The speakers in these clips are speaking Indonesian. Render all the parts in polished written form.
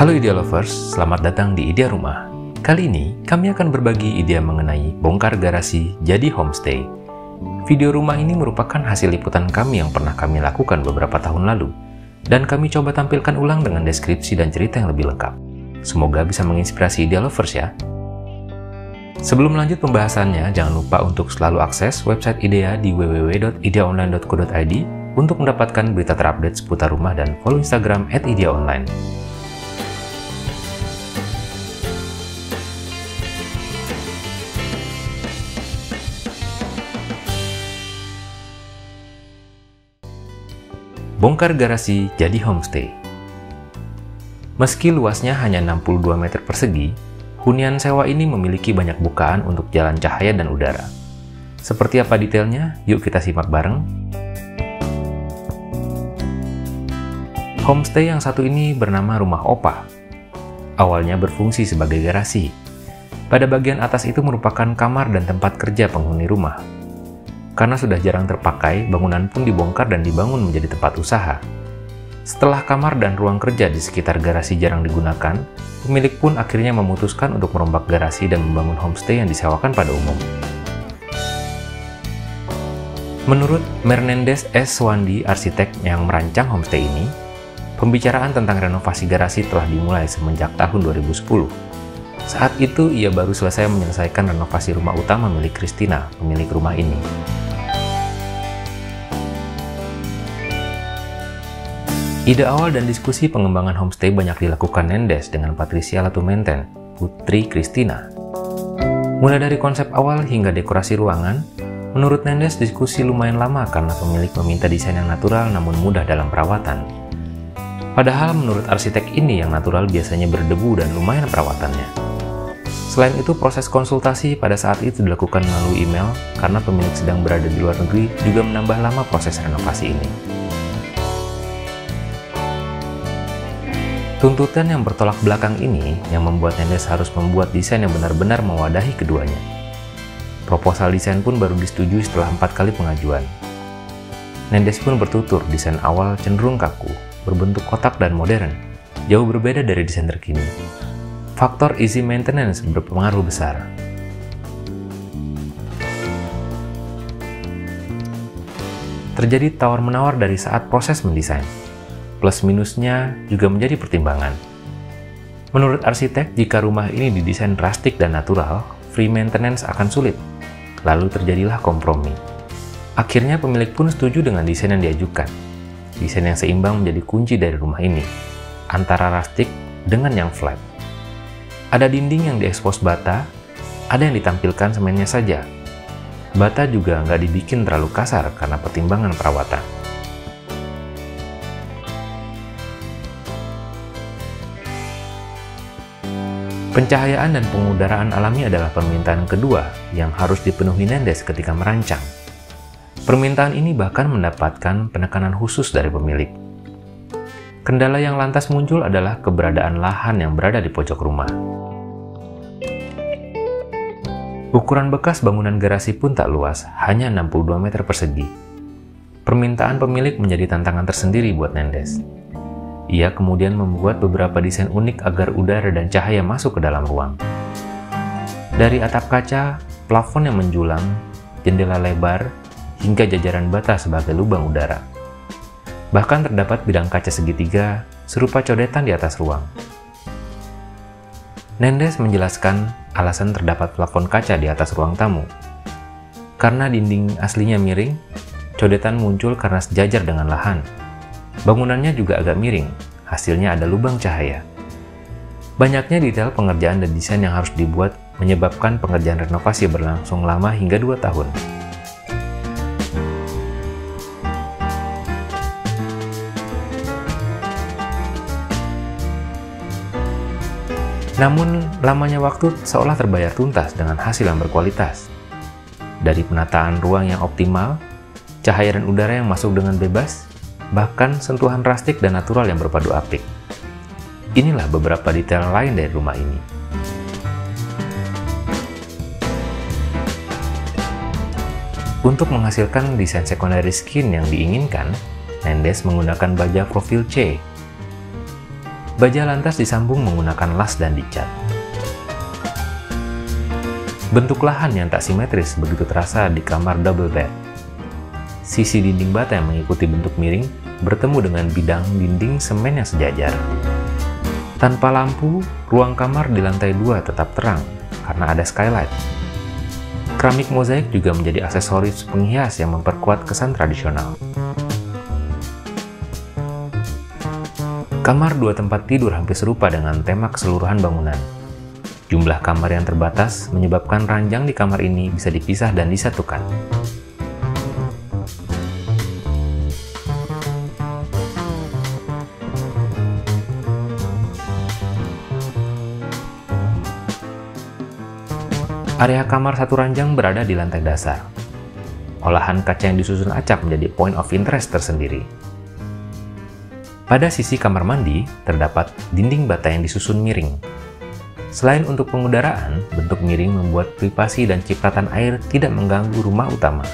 Halo Idea Lovers, selamat datang di Idea Rumah. Kali ini, kami akan berbagi ide mengenai bongkar garasi jadi homestay. Video rumah ini merupakan hasil liputan kami yang pernah kami lakukan beberapa tahun lalu, dan kami coba tampilkan ulang dengan deskripsi dan cerita yang lebih lengkap. Semoga bisa menginspirasi Idea Lovers ya. Sebelum lanjut pembahasannya, jangan lupa untuk selalu akses website Idea di www.ideaonline.co.id untuk mendapatkan berita terupdate seputar rumah dan follow Instagram @ideaonline. Bongkar garasi jadi homestay. Meski luasnya hanya 62 meter persegi, hunian sewa ini memiliki banyak bukaan untuk jalan cahaya dan udara. Seperti apa detailnya? Yuk kita simak bareng. Homestay yang satu ini bernama Rumah Opa. Awalnya berfungsi sebagai garasi. Pada bagian atas itu merupakan kamar dan tempat kerja penghuni rumah. Karena sudah jarang terpakai, bangunan pun dibongkar dan dibangun menjadi tempat usaha. Setelah kamar dan ruang kerja di sekitar garasi jarang digunakan, pemilik pun akhirnya memutuskan untuk merombak garasi dan membangun homestay yang disewakan pada umum. Menurut Menendez S. Swandi, arsitek yang merancang homestay ini, pembicaraan tentang renovasi garasi telah dimulai semenjak tahun 2010. Saat itu, ia baru selesai menyelesaikan renovasi rumah utama milik Christina, pemilik rumah ini. Ide awal dan diskusi pengembangan homestay banyak dilakukan Menendez dengan Patricia Latumenten, putri Christina. Mulai dari konsep awal hingga dekorasi ruangan, menurut Menendez diskusi lumayan lama karena pemilik meminta desain yang natural namun mudah dalam perawatan. Padahal menurut arsitek ini yang natural biasanya berdebu dan lumayan perawatannya. Selain itu, proses konsultasi pada saat itu dilakukan melalui email karena pemilik sedang berada di luar negeri juga menambah lama proses renovasi ini. Tuntutan yang bertolak belakang ini yang membuat Menendez harus membuat desain yang benar-benar mewadahi keduanya. Proposal desain pun baru disetujui setelah 4 kali pengajuan. Menendez pun bertutur desain awal cenderung kaku, berbentuk kotak dan modern, jauh berbeda dari desain terkini. Faktor easy maintenance berpengaruh besar. Terjadi tawar-menawar dari saat proses mendesain. Plus minusnya juga menjadi pertimbangan. Menurut arsitek, jika rumah ini didesain drastik dan natural, free maintenance akan sulit. Lalu terjadilah kompromi. Akhirnya pemilik pun setuju dengan desain yang diajukan. Desain yang seimbang menjadi kunci dari rumah ini, antara rustic dengan yang flat. Ada dinding yang diekspos bata, ada yang ditampilkan semennya saja. Bata juga nggak dibikin terlalu kasar karena pertimbangan perawatan. Pencahayaan dan pengudaraan alami adalah permintaan kedua yang harus dipenuhi Menendez ketika merancang. Permintaan ini bahkan mendapatkan penekanan khusus dari pemilik. Kendala yang lantas muncul adalah keberadaan lahan yang berada di pojok rumah. Ukuran bekas bangunan garasi pun tak luas, hanya 62 meter persegi. Permintaan pemilik menjadi tantangan tersendiri buat Menendez. Ia kemudian membuat beberapa desain unik agar udara dan cahaya masuk ke dalam ruang. Dari atap kaca, plafon yang menjulang, jendela lebar, hingga jajaran bata sebagai lubang udara. Bahkan terdapat bidang kaca segitiga serupa codetan di atas ruang. Menendez menjelaskan alasan terdapat plafon kaca di atas ruang tamu. Karena dinding aslinya miring, codetan muncul karena sejajar dengan lahan. Bangunannya juga agak miring, hasilnya ada lubang cahaya. Banyaknya detail pengerjaan dan desain yang harus dibuat menyebabkan pengerjaan renovasi berlangsung lama hingga 2 tahun. Namun, lamanya waktu seolah terbayar tuntas dengan hasil yang berkualitas. Dari penataan ruang yang optimal, cahaya dan udara yang masuk dengan bebas, bahkan sentuhan rustic dan natural yang berpadu apik. Inilah beberapa detail lain dari rumah ini. Untuk menghasilkan desain secondary skin yang diinginkan, Menendez menggunakan baja profil C. Baja lantas disambung menggunakan las dan dicat. Bentuk lahan yang tak simetris begitu terasa di kamar double bed. Sisi dinding bata yang mengikuti bentuk miring bertemu dengan bidang dinding semen yang sejajar. Tanpa lampu, ruang kamar di lantai 2 tetap terang karena ada skylight. Keramik mozaik juga menjadi aksesoris penghias yang memperkuat kesan tradisional. Kamar 2 tempat tidur hampir serupa dengan tema keseluruhan bangunan. Jumlah kamar yang terbatas menyebabkan ranjang di kamar ini bisa dipisah dan disatukan. Area kamar satu ranjang berada di lantai dasar. Olahan kaca yang disusun acak menjadi point of interest tersendiri. Pada sisi kamar mandi, terdapat dinding bata yang disusun miring. Selain untuk pengudaraan, bentuk miring membuat privasi dan cipratan air tidak mengganggu rumah utama.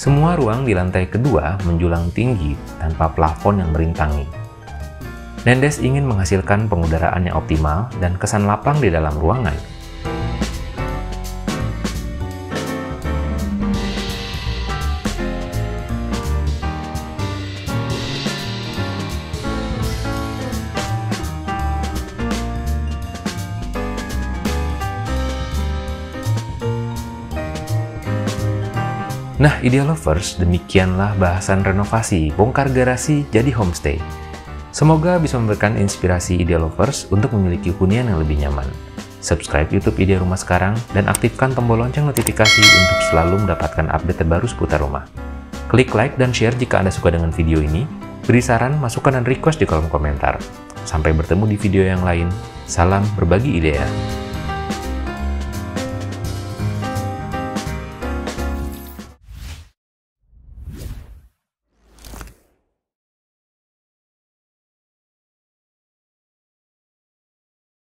Semua ruang di lantai kedua menjulang tinggi tanpa plafon yang merintangi. Nendes ingin menghasilkan pengudaraan yang optimal dan kesan lapang di dalam ruangan. Nah, Ideal Lovers, demikianlah bahasan renovasi bongkar garasi jadi homestay. Semoga bisa memberikan inspirasi Ideal Lovers untuk memiliki hunian yang lebih nyaman. Subscribe YouTube Ide Rumah sekarang dan aktifkan tombol lonceng notifikasi untuk selalu mendapatkan update terbaru seputar rumah. Klik like dan share jika Anda suka dengan video ini. Beri saran, masukan, dan request di kolom komentar. Sampai bertemu di video yang lain. Salam berbagi ide ya.